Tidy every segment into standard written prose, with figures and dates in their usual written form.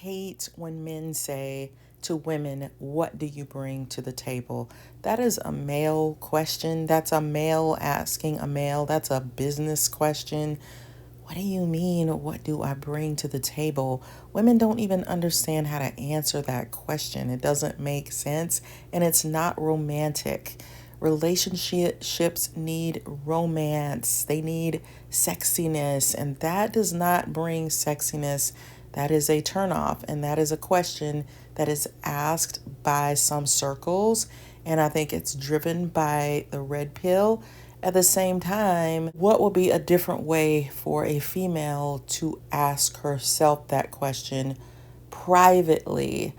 hate when men say to women, "What do you bring to the table?" That is a male question. That's a male asking a male. That's a business question. What do you mean, what do I bring to the table? Women don't even understand how to answer that question. It doesn't make sense and it's not romantic. Relationships need romance, they need sexiness, and that does not bring sexiness. That is a turnoff, and that is a question that is asked by some circles, and I think it's driven by the red pill. At the same time, what would be a different way for a female to ask herself that question privately?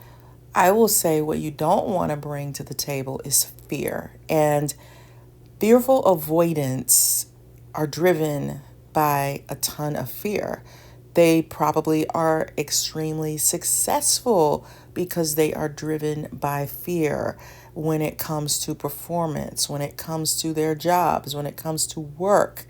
I will say what you don't want to bring to the table is fear. And fearful avoidants are driven by a ton of fear. They probably are extremely successful because they are driven by fear when it comes to performance, when it comes to their jobs, when it comes to work.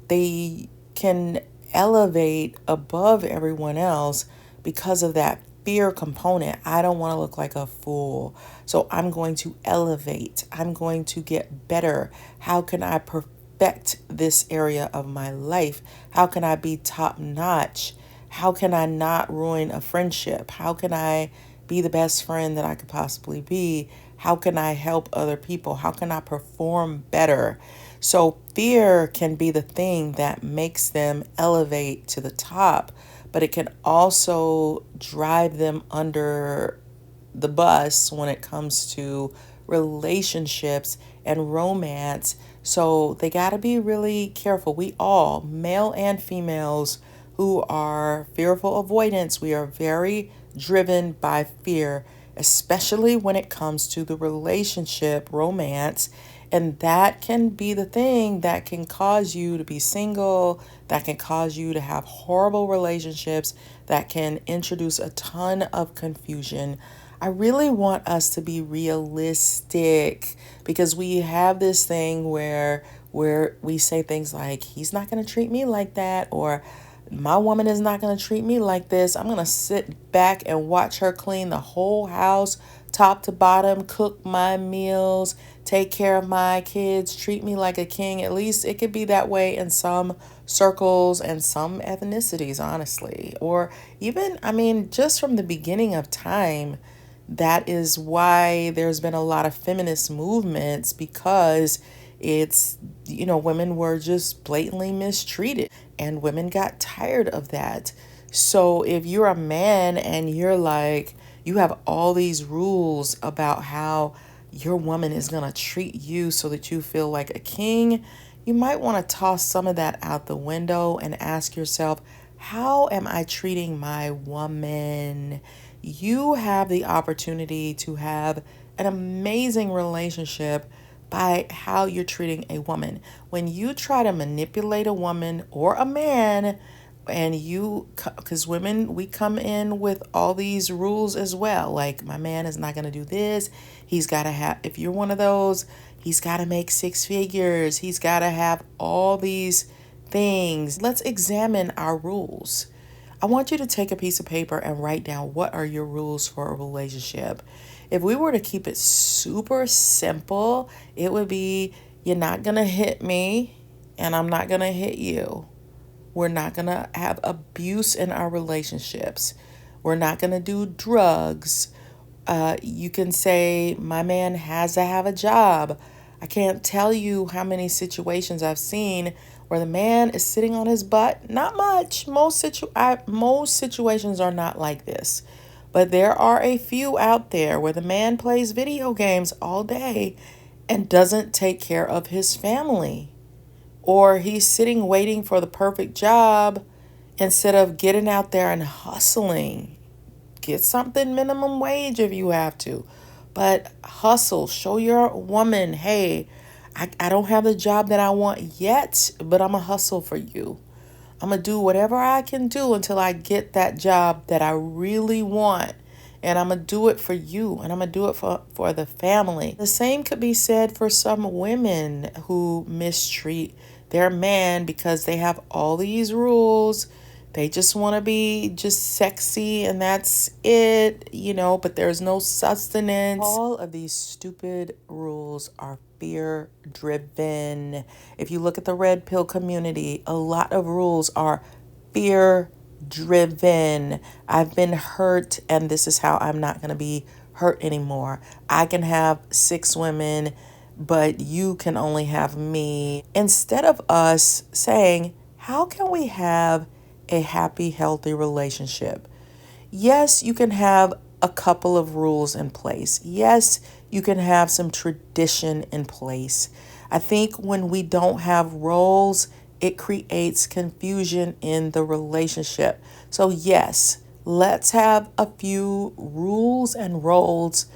They can elevate above everyone else because of that fear component. I don't want to look like a fool. So I'm going to elevate. I'm going to get better. How can I perfect this area of my life? How can I be top notch? How can I not ruin a friendship? How can I be the best friend that I could possibly be? How can I help other people? How can I perform better? So fear can be the thing that makes them elevate to the top, but it can also drive them under the bus when it comes to relationships and romance. So they got to be really careful. We all, male and females, who are fearful avoidance, we are very driven by fear, especially when it comes to the relationship, romance. And that can be the thing that can cause you to be single, that can cause you to have horrible relationships, that can introduce a ton of confusion. I really want us to be realistic because we have this thing where we say things like, he's not going to treat me like that, or my woman is not going to treat me like this. I'm going to sit back and watch her clean the whole house, top to bottom, cook my meals, take care of my kids, treat me like a king. At least it could be that way in some circles and some ethnicities, honestly. Or even, just from the beginning of time, that is why there's been a lot of feminist movements, because it's, women were just blatantly mistreated and women got tired of that. So if you're a man and you're like, you have all these rules about how your woman is going to treat you so that you feel like a king, you might want to toss some of that out the window and ask yourself, how am I treating my woman? You have the opportunity to have an amazing relationship by how you're treating a woman. When you try to manipulate a woman or a man, and because women, we come in with all these rules as well. Like, my man is not going to do this. He's got to have, if you're one of those, he's got to make 6 figures. He's got to have all these things. Let's examine our rules. I want you to take a piece of paper and write down, what are your rules for a relationship? If we were to keep it super simple, it would be, you're not going to hit me and I'm not going to hit you. We're not going to have abuse in our relationships. We're not going to do drugs. You can say, my man has to have a job. I can't tell you how many situations I've seen where the man is sitting on his butt. Not much. Most situations are not like this. But there are a few out there where the man plays video games all day and doesn't take care of his family. Or he's sitting waiting for the perfect job instead of getting out there and hustling. Get something minimum wage if you have to. But hustle. Show your woman, hey, I don't have the job that I want yet, but I'm going to hustle for you. I'm going to do whatever I can do until I get that job that I really want. And I'm going to do it for you. And I'm going to do it for the family. The same could be said for some women who mistreat their man because they have all these rules. They just want to be just sexy and that's it, but there's no sustenance. All of these stupid rules are fear driven. If you look at the red pill community, a lot of rules are fear driven. I've been hurt and this is how I'm not going to be hurt anymore. I can have 6 women, but you can only have me. Instead of us saying, how can we have a happy, healthy relationship? Yes, you can have a couple of rules in place. Yes, you can have some tradition in place. I think when we don't have roles, it creates confusion in the relationship. So yes, let's have a few rules and roles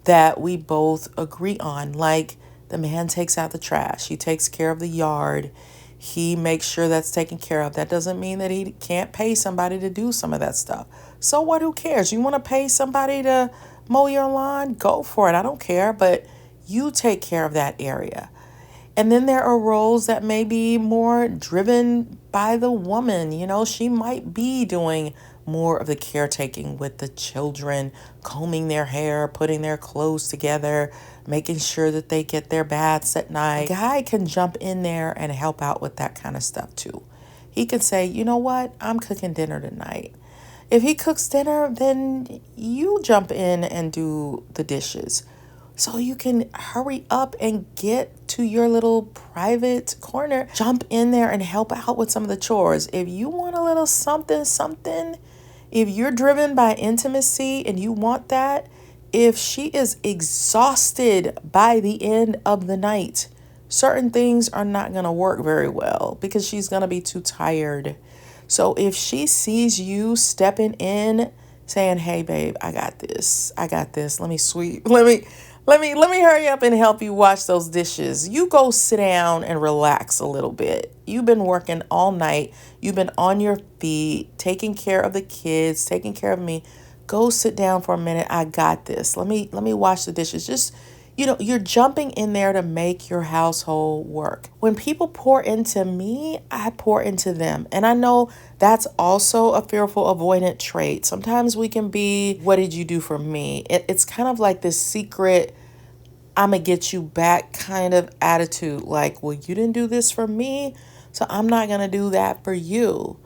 that we both agree on. Like the man takes out the trash, he takes care of the yard, he makes sure that's taken care of. That doesn't mean that he can't pay somebody to do some of that stuff. So what, who cares? You want to pay somebody to mow your lawn? Go for it. I don't care, but you take care of that area. And then there are roles that may be more driven by the woman. She might be doing more of the caretaking with the children, combing their hair, putting their clothes together, making sure that they get their baths at night. A guy can jump in there and help out with that kind of stuff too. He can say, you know what? I'm cooking dinner tonight. If he cooks dinner, then you jump in and do the dishes. So you can hurry up and get to your little private corner. Jump in there and help out with some of the chores. If you want a little something, if you're driven by intimacy and you want that, if she is exhausted by the end of the night, certain things are not going to work very well because she's going to be too tired. So if she sees you stepping in saying, hey babe, I got this. Let me sweep. Let me hurry up and help you wash those dishes. You go sit down and relax a little bit. You've been working all night. You've been on your feet, taking care of the kids, taking care of me. Go sit down for a minute. I got this. Let me wash the dishes. Just, you're jumping in there to make your household work. When people pour into me, I pour into them. And I know that's also a fearful avoidant trait. Sometimes we can be, what did you do for me? It's kind of like this secret, I'm going to get you back kind of attitude. Like, well, you didn't do this for me, so I'm not going to do that for you.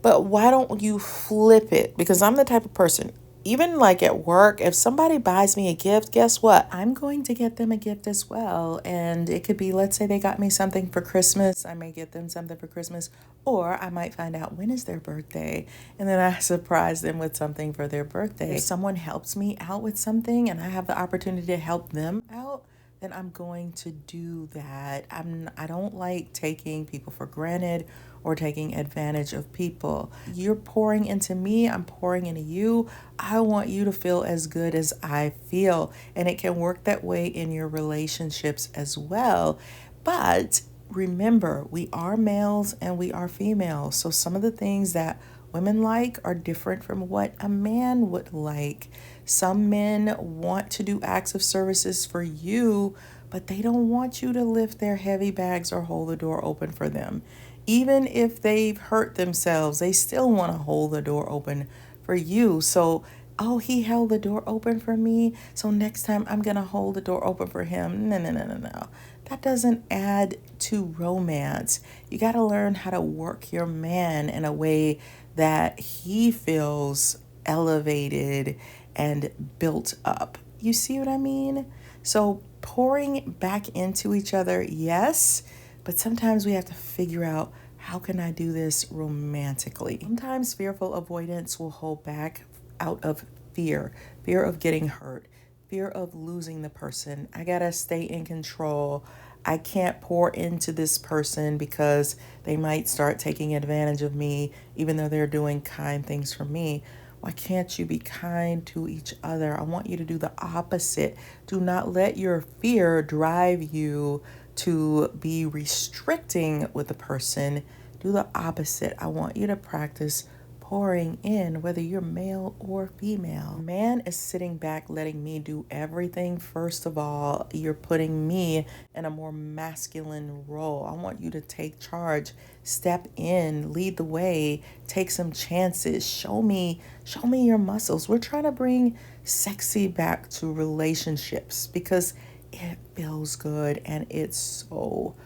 But why don't you flip it? Because I'm the type of person, even like at work, if somebody buys me a gift, guess what? I'm going to get them a gift as well. And it could be, let's say they got me something for Christmas. I may get them something for Christmas. Or I might find out when is their birthday. And then I surprise them with something for their birthday. If someone helps me out with something and I have the opportunity to help them out, then I'm going to do that. I don't like taking people for granted or taking advantage of people. You're pouring into me, I'm pouring into you. I want you to feel as good as I feel. And it can work that way in your relationships as well. But remember, we are males and we are females. So some of the things that women like are different from what a man would like. Some men want to do acts of services for you, but they don't want you to lift their heavy bags or hold the door open for them. Even if they've hurt themselves, they still want to hold the door open for you. So, oh, he held the door open for me, so next time I'm going to hold the door open for him. No. That doesn't add to romance. You got to learn how to work your man in a way that he feels elevated and built up. You see what I mean? So pouring back into each other, yes, but sometimes we have to figure out, how can I do this romantically? Sometimes fearful avoidance will hold back out of fear of getting hurt, fear of losing the person. I gotta stay in control. I can't pour into this person because they might start taking advantage of me, even though they're doing kind things for me. Why can't you be kind to each other? I want you to do the opposite. Do not let your fear drive you to be restricting with the person. Do the opposite. I want you to practice pouring in, whether you're male or female. Man is sitting back letting me do everything. First of all, you're putting me in a more masculine role. I want you to take charge, step in, lead the way, take some chances, show me your muscles. We're trying to bring sexy back to relationships because it feels good and it's so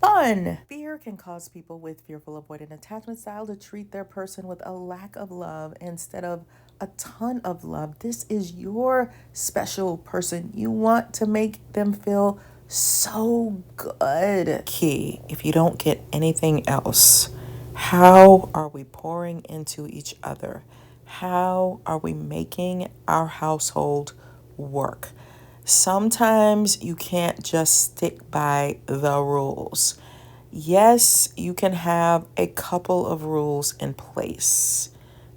fun. Fear can cause people with fearful avoidant attachment style to treat their person with a lack of love instead of a ton of love. This is your special person. You want to make them feel so good. Key, if you don't get anything else, how are we pouring into each other? How are we making our household work? Sometimes you can't just stick by the rules. Yes, you can have a couple of rules in place,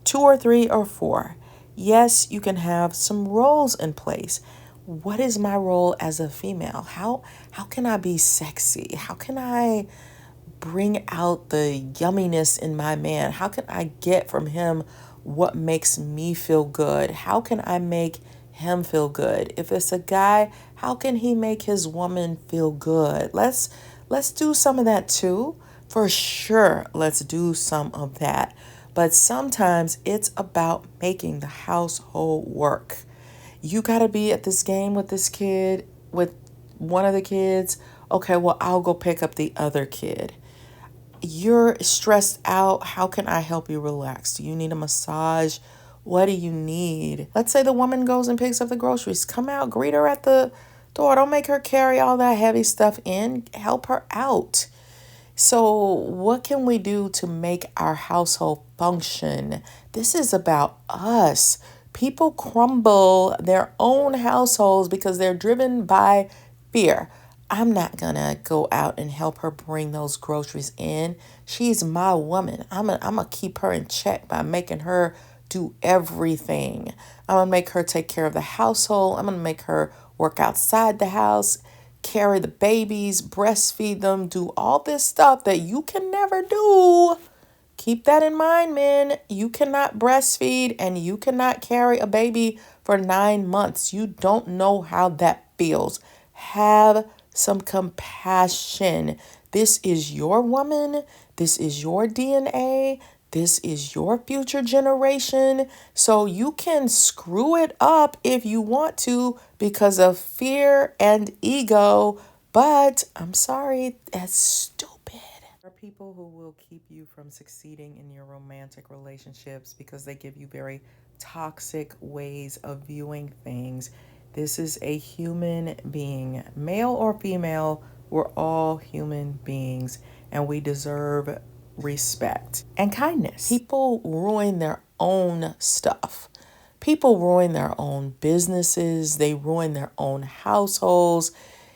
2 or 3 or 4. Yes, you can have some roles in place. What is my role as a female? How can I be sexy? How can I bring out the yumminess in my man? How can I get from him what makes me feel good? How can I make him feel good? If it's a guy, how can he make his woman feel good? Let's do some of that too. For sure, let's do some of that. But sometimes it's about making the household work. You got to be at this game with this kid, with one of the kids. Okay, well, I'll go pick up the other kid. You're stressed out. How can I help you relax? Do you need a massage? What do you need? Let's say the woman goes and picks up the groceries. Come out, greet her at the door. Don't make her carry all that heavy stuff in. Help her out. So what can we do to make our household function? This is about us. People crumble their own households because they're driven by fear. I'm not going to go out and help her bring those groceries in. She's my woman. I'm going to keep her in check by making her do everything. I'm going to make her take care of the household. I'm going to make her work outside the house, carry the babies, breastfeed them, do all this stuff that you can never do. Keep that in mind, men. You cannot breastfeed and you cannot carry a baby for 9 months. You don't know how that feels. Have some compassion. This is your woman. This is your DNA. This is your future generation. So you can screw it up if you want to because of fear and ego. But I'm sorry, that's stupid. There are people who will keep you from succeeding in your romantic relationships because they give you very toxic ways of viewing things. This is a human being, male or female. We're all human beings and we deserve respect and kindness. People ruin their own stuff. People ruin their own businesses. They ruin their own households.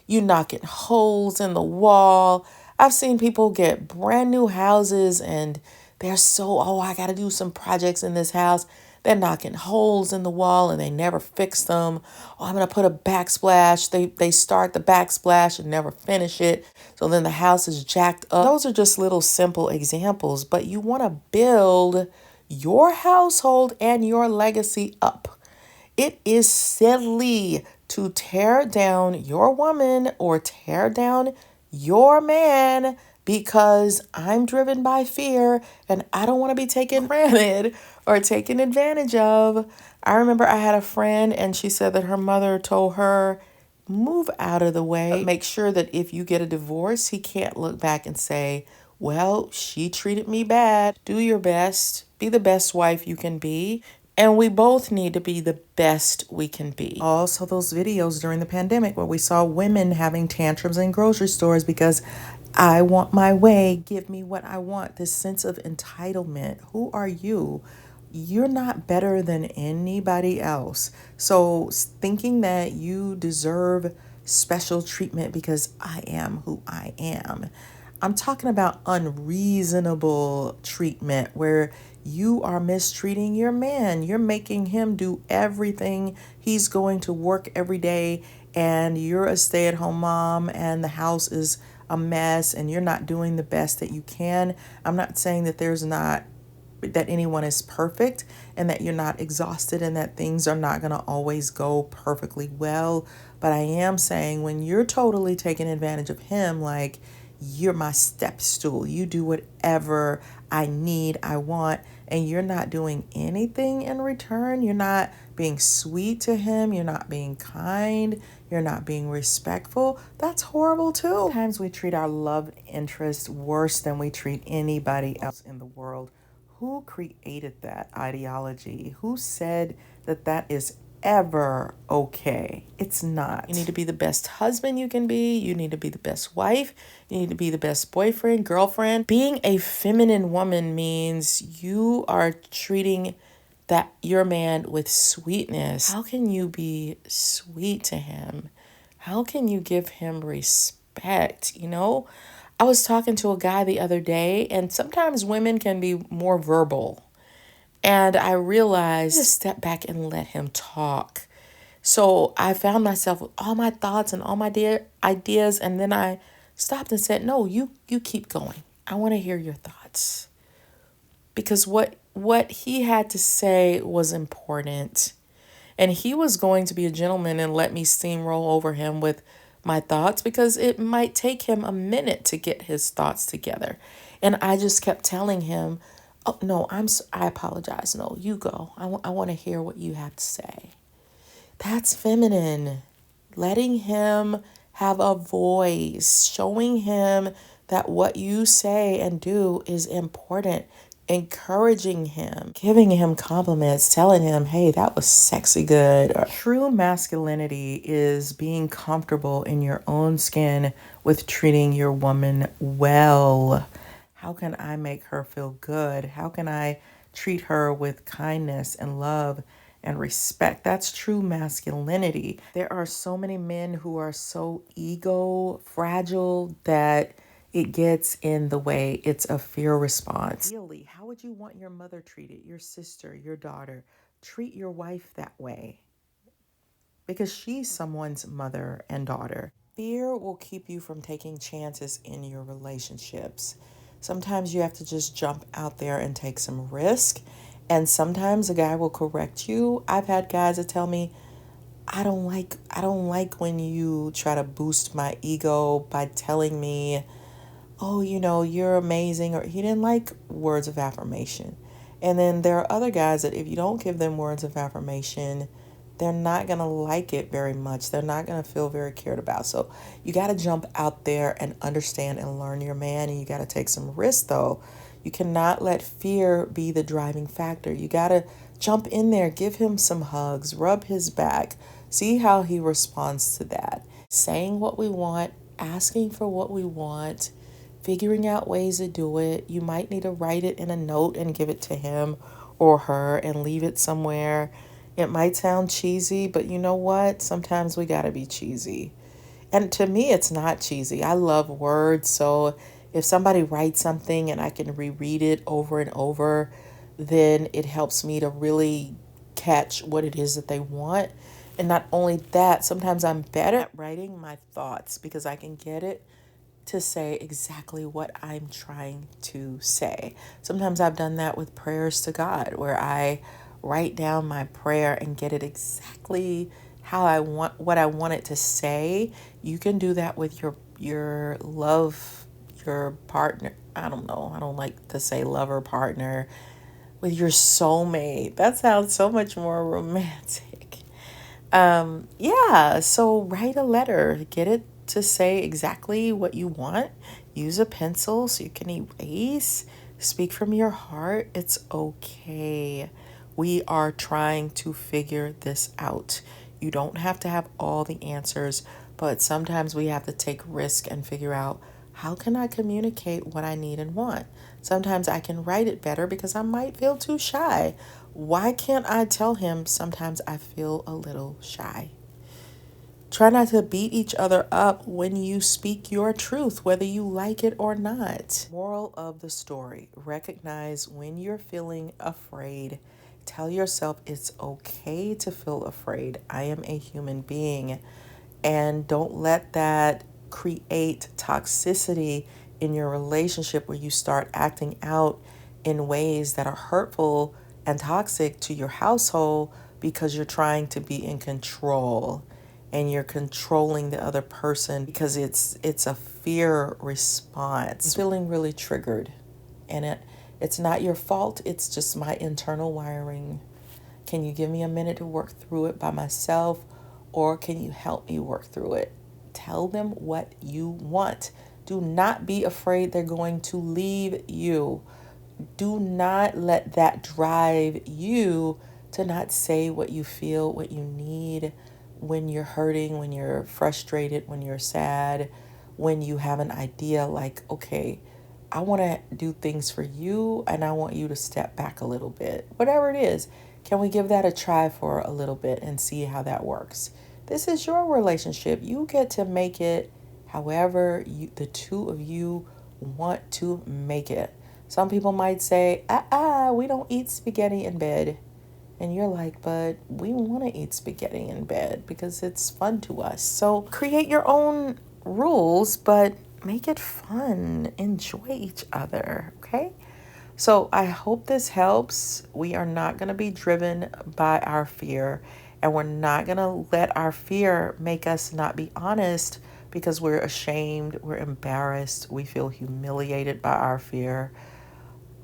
You knocking holes in the wall. I've seen people get brand new houses and they're so, oh, I got to do some projects in this house. They're knocking holes in the wall and they never fix them. Oh, I'm going to put a backsplash. They start the backsplash and never finish it. So then the house is jacked up. Those are just little simple examples, but you want to build your household and your legacy up. It is silly to tear down your woman or tear down your man because I'm driven by fear and I don't want to be taken granted or taken advantage of. I remember I had a friend and she said that her mother told her, move out of the way. Make sure that if you get a divorce, he can't look back and say, well, she treated me bad. Do your best. Be the best wife you can be. And we both need to be the best we can be. Also, those videos during the pandemic where we saw women having tantrums in grocery stores because I want my way, give me what I want. This sense of entitlement. Who are you? You're not better than anybody else. So thinking that you deserve special treatment because I am who I am. I'm talking about unreasonable treatment where you are mistreating your man. You're making him do everything. He's going to work every day and you're a stay-at-home mom and the house is a mess and you're not doing the best that you can. I'm not saying that there's not that anyone is perfect and that you're not exhausted and that things are not going to always go perfectly well. But I am saying when you're totally taking advantage of him, like, you're my step stool, you do whatever I need, I want, and you're not doing anything in return. You're not being sweet to him. You're not being kind. You're not being respectful. That's horrible too. Sometimes we treat our love interest worse than we treat anybody else in the world. Who created that ideology? Who said that that is ever okay? It's not. You need to be the best husband you can be. You need to be the best wife. You need to be the best boyfriend, girlfriend. Being a feminine woman means you are treating that your man with sweetness. How can you be sweet to him? How can you give him respect? You know, I was talking to a guy the other day, and sometimes women can be more verbal. And I realized to step back and let him talk. So I found myself with all my thoughts and all my ideas, and then I stopped and said, "No, you keep going. I want to hear your thoughts." Because what he had to say was important. And he was going to be a gentleman and let me steamroll over him with my thoughts because it might take him a minute to get his thoughts together. And I just kept telling him, "Oh, no, I apologize. No, you go. I want to hear what you have to say." That's feminine. Letting him have a voice, showing him that what you say and do is important, encouraging him, giving him compliments, telling him, "Hey, that was sexy good." Or, true masculinity is being comfortable in your own skin with treating your woman well. How can I make her feel good? How can I treat her with kindness and love and respect? That's true masculinity. There are so many men who are so ego fragile that it gets in the way. It's a fear response. Really, how would you want your mother treated? Your sister, your daughter? Treat your wife that way because she's someone's mother and daughter. Fear will keep you from taking chances in your relationships. Sometimes you have to just jump out there and take some risk. And sometimes a guy will correct you. I've had guys that tell me, I don't like when you try to boost my ego by telling me, "Oh, you're amazing," or he didn't like words of affirmation. And then there are other guys that if you don't give them words of affirmation, they're not going to like it very much. They're not going to feel very cared about. So you got to jump out there and understand and learn your man. And you got to take some risks, though. You cannot let fear be the driving factor. You got to jump in there, give him some hugs, rub his back, see how he responds to that. Saying what we want, asking for what we want, figuring out ways to do it. You might need to write it in a note and give it to him or her and leave it somewhere. It might sound cheesy, but you know what? Sometimes we gotta be cheesy. And to me, it's not cheesy. I love words. So if somebody writes something and I can reread it over and over, then it helps me to really catch what it is that they want. And not only that, sometimes I'm better at writing my thoughts because I can get it to say exactly what I'm trying to say. Sometimes I've done that with prayers to God where I write down my prayer and get it exactly how I want, what I want it to say. You can do that with your love, your partner. I don't know. I don't like to say lover, partner, with your soulmate. That sounds so much more romantic. Yeah, so write a letter, get it to say exactly what you want. Use a pencil so you can erase. Speak from your heart. It's okay. We are trying to figure this out. You don't have to have all the answers, but sometimes we have to take risk and figure out, how can I communicate what I need and want? Sometimes I can write it better because I might feel too shy. Why can't I tell him sometimes I feel a little shy? Try not to beat each other up when you speak your truth, whether you like it or not. Moral of the story: recognize when you're feeling afraid. Tell yourself it's okay to feel afraid. I am a human being. And don't let that create toxicity in your relationship where you start acting out in ways that are hurtful and toxic to your household because you're trying to be in control and you're controlling the other person because it's a fear response. Feeling really triggered, and it's not your fault. It's just my internal wiring. Can you give me a minute to work through it by myself, or can you help me work through it? Tell them what you want. Do not be afraid they're going to leave you. Do not let that drive you to not say what you feel, what you need when you're hurting, when you're frustrated, when you're sad, when you have an idea like, okay, I want to do things for you and I want you to step back a little bit. Whatever it is, can we give that a try for a little bit and see how that works? This is your relationship. You get to make it however the two of you want to make it. Some people might say, we don't eat spaghetti in bed. And you're like, but we want to eat spaghetti in bed because it's fun to us. So create your own rules, but make it fun. Enjoy each other, okay? So I hope this helps. We are not going to be driven by our fear, and we're not going to let our fear make us not be honest because we're ashamed, we're embarrassed, we feel humiliated by our fear,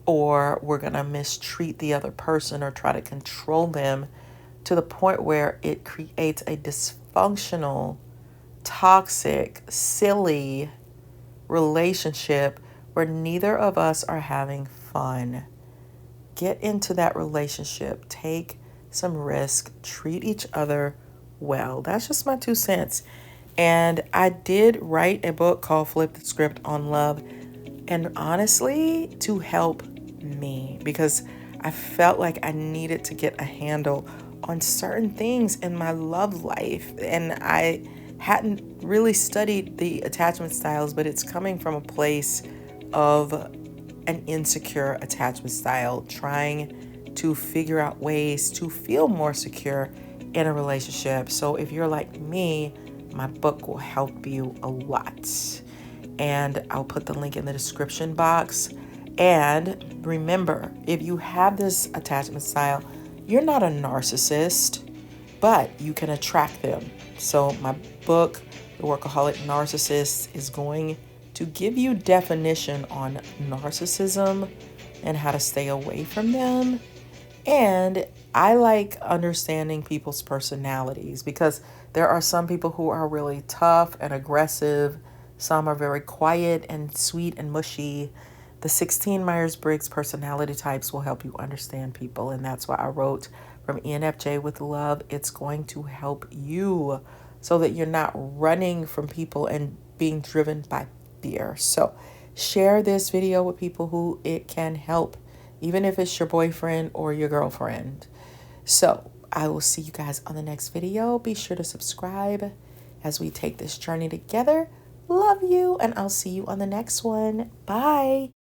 or we're going to mistreat the other person or try to control them to the point where it creates a dysfunctional, toxic, silly relationship where neither of us are having fun. Get into that relationship. Take some risk. Treat each other well. That's just my 2 cents. And I did write a book called Flip the Script on Love, and honestly, to help me, because I felt like I needed to get a handle on certain things in my love life. And I hadn't really studied the attachment styles, but it's coming from a place of an insecure attachment style, trying to figure out ways to feel more secure in a relationship. So if you're like me, my book will help you a lot. And I'll put the link in the description box. And remember, if you have this attachment style, you're not a narcissist, but you can attract them. So my book, The Workaholic Narcissist, is going to give you definition on narcissism and how to stay away from them. And I like understanding people's personalities because there are some people who are really tough and aggressive. Some are very quiet and sweet and mushy. The 16 Myers-Briggs personality types will help you understand people. And that's why I wrote From ENFJ with Love. It's going to help you so that you're not running from people and being driven by fear. So share this video with people who it can help, even if it's your boyfriend or your girlfriend. So I will see you guys on the next video. Be sure to subscribe as we take this journey together. Love you, and I'll see you on the next one. Bye.